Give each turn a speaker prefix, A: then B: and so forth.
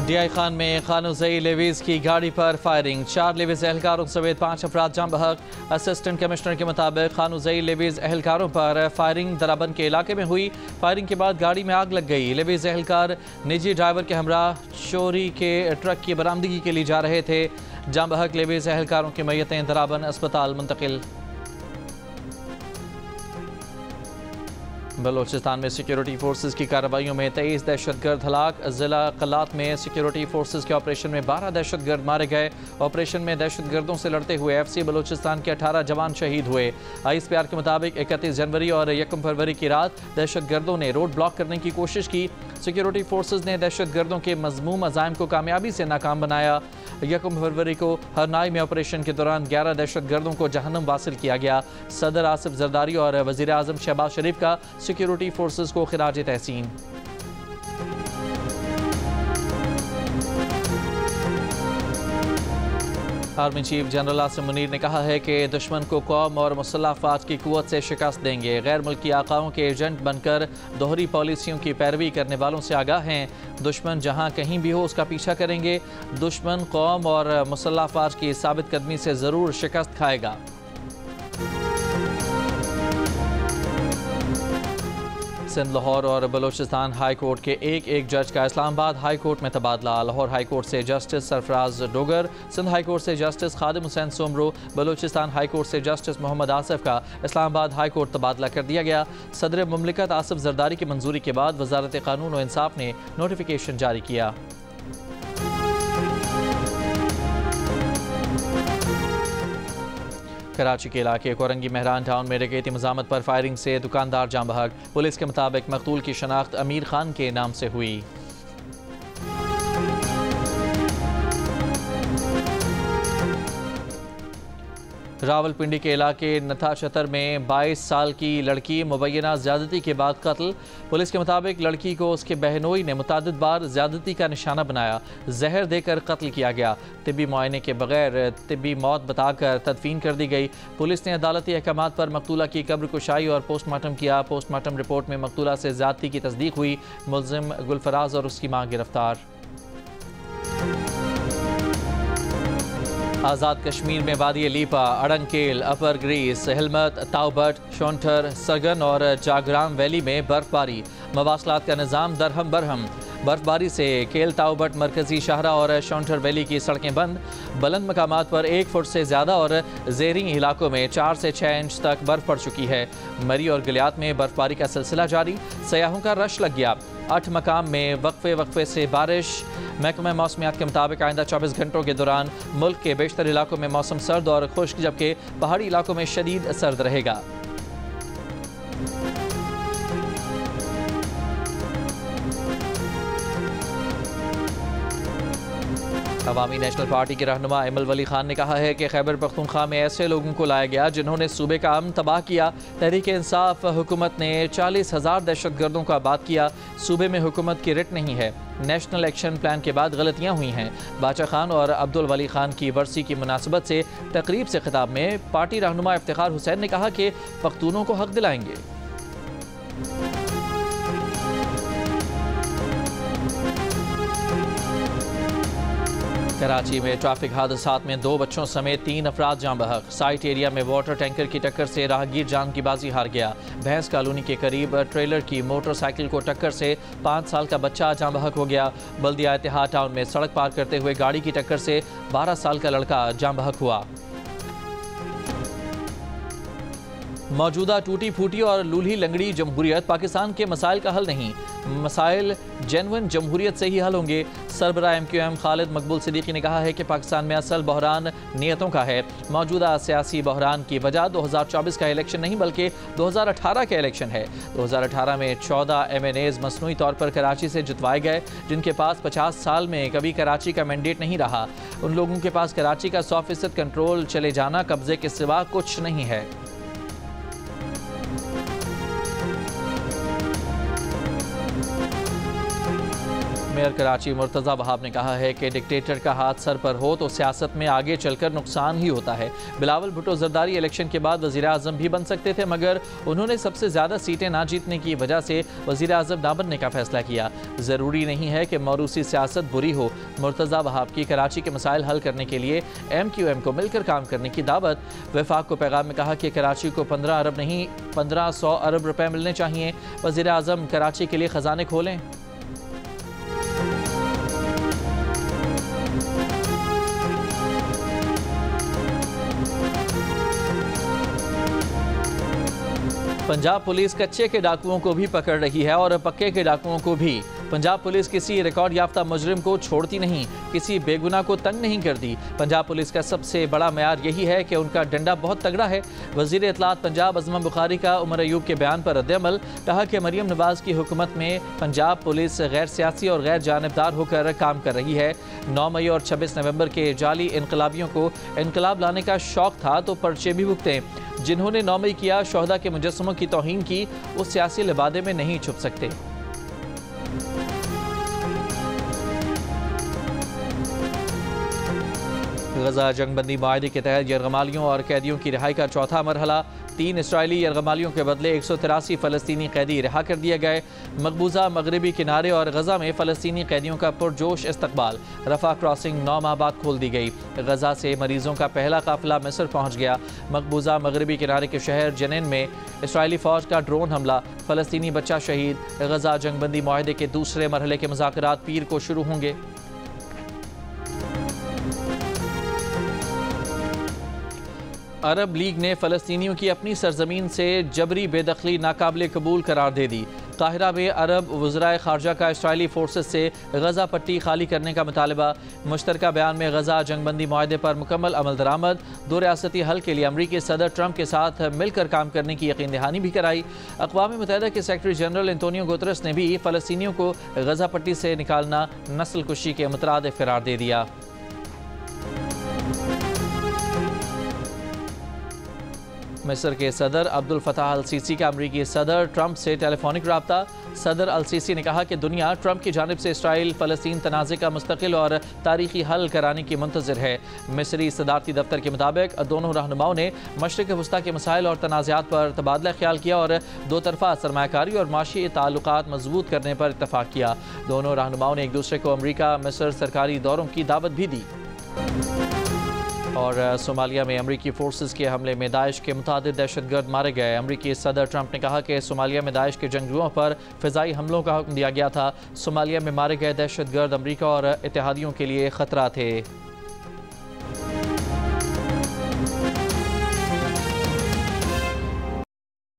A: DI Khan में खानुजई levies की गाड़ी पर फायरिंग, 4 लेवीज एहलकारों समेत 5 अफराद जाम बहक। असिस्टेंट कमिश्नर के मुताबिक खानुजई लेवीज एहलकारों पर फायरिंग दराबंद के इलाके में हुई। फायरिंग के बाद गाड़ी में आग लग गई। लेवीज एहलकार निजी ड्राइवर के हमरा चोरी के ट्रक की बरामदगी के लिए जा रहे थे। जाम बहक लेवीज एहलकारों की मैयतें दराबंद अस्पताल मुंतकिल। बलोचिस्तान में सिक्योरिटी फोर्सेज की कार्रवाइयों में 23 दहशतगर्द हलाक। जिला कलात में सिक्योरिटी फोर्सेज के ऑपरेशन में 12 दहशतगर्द मारे गए। ऑपरेशन में दहशतगर्दों से लड़ते हुए FC बलोचिस्तान के 18 जवान शहीद हुए। ISPR के मुताबिक 31 जनवरी और 1 फरवरी की रात दहशतगर्दों ने रोड ब्लॉक करने की कोशिश की। सिक्योरिटी फोर्सेज ने दहशतगर्दों के मजमूम अज़ाइम को कामयाबी से नाकाम बनाया। 1 फरवरी को हरनाई में ऑपरेशन के दौरान 11 दहशतगर्दों को जहन्नम वासिल किया गया। सदर आसिफ जरदारी और वज़ीर आज़म शहबाज शरीफ का सिक्योरिटी फोर्सेज को खिराज तहसीन। Army chief general Asim Munir ने कहा है कि दुश्मन को कौम और मुसल्लह अफवाज की कुव्वत से शिकस्त देंगे। गैर मुल्की आकाओं के एजेंट बनकर दोहरी पॉलिसियों की पैरवी करने वालों से आगाह हैं। दुश्मन जहां कहीं भी हो उसका पीछा करेंगे। दुश्मन कौम और मुसल्लह अफवाज की साबित कदमी से ज़रूर शिकस्त खाएगा। सिंध, लाहौर और बलोचिस्तान हाई कोर्ट के एक जज का इस्लामाबाद हाई कोर्ट में तबादला। लाहौर हाई कोर्ट से justice Sarfraz Dogar, Sindh high court से justice Khadim Hussain Soomro, Balochistan high court से जस्टिस मोहम्मद आसिफ का इस्लामाबाद हाई कोर्ट तबादला कर दिया गया। सदर मुमलिकत आसिफ जरदारी की मंजूरी के बाद वजारत कानून और इंसाफ ने नोटिफिकेशन जारी किया। कराची के इलाके कोरंगी मेहरान टाउन में डकैती मज़ामत पर फायरिंग से दुकानदार जाम बहक। पुलिस के मुताबिक मकतूल की शनाख्त अमीर खान के नाम से हुई। रावलपिंडी के इलाके नथा छतर में 22 साल की लड़की मुबैना ज़्यादती के बाद कत्ल। पुलिस के मुताबिक लड़की को उसके बहनोई ने मुतादिद बार ज़्यादती का निशाना बनाया। जहर देकर कत्ल किया गया। तिब्बी मुआयने के बगैर तिब्बी मौत बताकर तदफीन कर दी गई। पुलिस ने अदालती अहकामात पर मकतूला की कब्र कुशाई और पोस्टमार्टम किया। पोस्टमार्टम रिपोर्ट में मकतूला से ज़्यादती की तस्दीक हुई। मुल्ज़िम गुलफराज और उसकी मां गिरफ्तार। आज़ाद कश्मीर में वादी लीपा, अड़ंकेल, अपर ग्रीस, हिलमत, ताउबट, शोंठर, सगन और जागराम वैली में बर्फबारी। मवासलात का निज़ाम दरहम बरहम। बर्फबारी से केल ताउबट मरकजी शाहरा और शोंठर वैली की सड़कें बंद। बुलंद मकामात पर 1 फुट से ज़्यादा और ज़ेरी इलाकों में 4 से 6 इंच तक बर्फ़ पड़ चुकी है। मरी और गलियात में बर्फबारी का सिलसिला जारी। सयाहों का रश लग गया। 8 मकाम में वक्फे से बारिश। महकमा मौसमियात के मुताबिक आइंदा 24 घंटों के दौरान मुल्क के बेशतर इलाकों में मौसम सर्द और खुश्क, जबकि पहाड़ी इलाकों में शदीद सर्द रहेगा। अवामी नेशनल पार्टी के रहनुमा इमल वली खान ने कहा है कि खैबर पख्तूनख्वा में ऐसे लोगों को लाया गया जिन्होंने सूबे का अमन तबाह किया। तहरीक इंसाफ हुकूमत ने 40,000 दहशतगर्दों को आबाद किया। सूबे में हुकूमत की रिट नहीं है। नेशनल एक्शन प्लान के बाद गलतियां हुई हैं। बाचा खान और अब्दुल वली खान की बरसी की मुनासबत से तकरीब से खिताब में पार्टी रहनुमा इफ्तिखार हुसैन ने कहा कि पख्तूनों को हक दिलाएंगे। कराची में ट्रैफिक हादसात में 2 बच्चों समेत 3 अफराद जाम बहक। साइट एरिया में वाटर टैंकर की टक्कर से राहगीर जान की बाजी हार गया। भैंस कॉलोनी के करीब ट्रेलर की मोटरसाइकिल को टक्कर से 5 साल का बच्चा जाम बहक हो गया। बल्दिया इत्तेहाद टाउन में सड़क पार करते हुए गाड़ी की टक्कर से 12 साल का लड़का जाम बहक हुआ। मौजूदा टूटी फूटी और लूल्ही लंगड़ी जमहूरियत पाकिस्तान के मसाइल का हल नहीं। मसाइल जेन्युइन जमहूरियत से ही हल होंगे। सरबराह MQM खालिद मकबूल सिद्दीकी ने कहा है कि पाकिस्तान में असल बहरान नीयतों का है। मौजूदा सियासी बहरान की वजह 2024 का इलेक्शन नहीं बल्कि 2018 का इलेक्शन है। 2018 में 14 MNAs मसनूई तौर पर कराची से जितवाए गए, जिनके पास 50 साल में कभी कराची का मैंडेट नहीं रहा। उन लोगों के पास कराची का 100% कंट्रोल चले जाना, कब्जे के सिवा कुछ नहीं है। मेयर कराची मुर्तज़ा वहाब ने कहा है कि डिक्टेटर का हाथ सर पर हो तो सियासत में आगे चलकर नुकसान ही होता है। बिलावल भुट्टो जरदारी इलेक्शन के बाद वज़ीर आज़म भी बन सकते थे, मगर उन्होंने सबसे ज़्यादा सीटें ना जीतने की वजह से वज़ीर आज़म ना बनने का फैसला किया। ज़रूरी नहीं है कि मौरूसी सियासत बुरी हो। मुर्तज़ा वहाब की कराची के मसाइल हल करने के लिए MQM को मिलकर काम करने की दावत। वफाक को पैगाम में कहा कि कराची को 15 अरब नहीं 1500 अरब रुपए मिलने चाहिए। वज़ीर आज़म कराची के लिए खजाने खोलें। पंजाब पुलिस कच्चे के डाकुओं को भी पकड़ रही है और पक्के के डाकुओं को भी। पंजाब पुलिस किसी रिकॉर्ड याफ्ता मुजरिम को छोड़ती नहीं, किसी बेगुनाह को तंग नहीं करती। पंजाब पुलिस का सबसे बड़ा मयार यही है कि उनका डंडा बहुत तगड़ा है। वज़ीर इत्तलात पंजाब अज़म बुखारी का उमर अयूब के बयान पर रद्द-ए-अमल। कहा कि मरियम नवाज की हुकूमत में पंजाब पुलिस गैर सियासी और गैर जानिबदार होकर काम कर रही है। 9 मई और 26 नवंबर के जाली इनकलाबियों को इनकलाब लाने का शौक था तो पर्चे भी भुगते। जिन्होंने 9 मई किया शोहदा के मुजस्समों की तौहीन की, उस सियासी लिबादे में नहीं छुप सकते। गजा जंगबंदी माहदे के तहत यरगमालियों और कैदियों की रिहाई का चौथा मरहला। 3 इसराइली यरगमालियों के बदले 183 फ़लस्तीनी कैदी रिहा कर दिए गए। मकबूजा मगरबी किनारे और गजा में फ़लस्तीनी कैदियों का पुरजोश इस्तकबाल। रफा क्रॉसिंग 9 माह बाद खोल दी गई। गजा से मरीजों का पहला काफिला मिस्र पहुँच गया। मकबूजा मगरबी किनारे के शहर जनीन में इसराइली फ़ौज का ड्रोन हमला, फ़लस्तीनी बच्चा शहीद। गजा जंगबंदी माहदे के दूसरे मरहले के मुज़ाकरात पीर को शुरू होंगे। अरब लीग ने फ़लस्तीनियों की अपनी सरजमीन से जबरी बेदखली नाकाबिले कबूल करार दे दी। काहिरा में अरब वज़राए ख़ारजा का इसराइली फोर्सेस से गजा पट्टी खाली करने का मुतालबा। मुश्तरका बयान में गजा जंगबंदी मुआहदे पर मुकम्मल अमल दरामद। 2 रियासती हल के लिए अमरीकी सदर ट्रंप के साथ मिलकर काम करने की यकीन दहानी भी कराई। अक़वाम मुत्तहिदा के सेक्रेटरी जनरल एंटोनियो गुतरस ने भी फ़लस्तीनियों को गजा पट्टी से निकालना नस्ल कुशी के मुतरादिफ करार दे दिया। मिस्र के सदर अब्दुल फताह अल सीसी का अमरीकी सदर ट्रंप से टेलीफोनिक रब्ता। सदर अल सीसी ने कहा कि दुनिया ट्रंप की जानिब से इसराइल फ़लस्तीन तनाज़े का मुस्तकिल और तारीखी हल कराने की मुंतज़िर है। मिस्री सदारती दफ्तर के मुताबिक दोनों रहनुमाओं ने मशरिक़ वस्ता के मसाइल और तनाज़ात पर तबादला ख्याल किया और दो तरफ़ा सरमायाकारी और माशी ताल्लुकात मजबूत करने पर इत्तफ़ाक़ किया। दोनों रहनुमाओं ने एक दूसरे को अमरीका मिस्र सरकारी दौरों की दावत भी दी। और सोमालिया में अमरीकी फोर्सेस के हमले में दाइश के मुतादिद दहशतगर्द मारे गए। अमरीकी सदर ट्रंप ने कहा कि सोमालिया में दाइश के जंगजुओं पर फ़िज़ाई हमलों का हुक्म दिया गया था। सोमालिया में मारे गए दहशतगर्द अमरीका और इत्तेहादियों के लिए ख़तरा थे।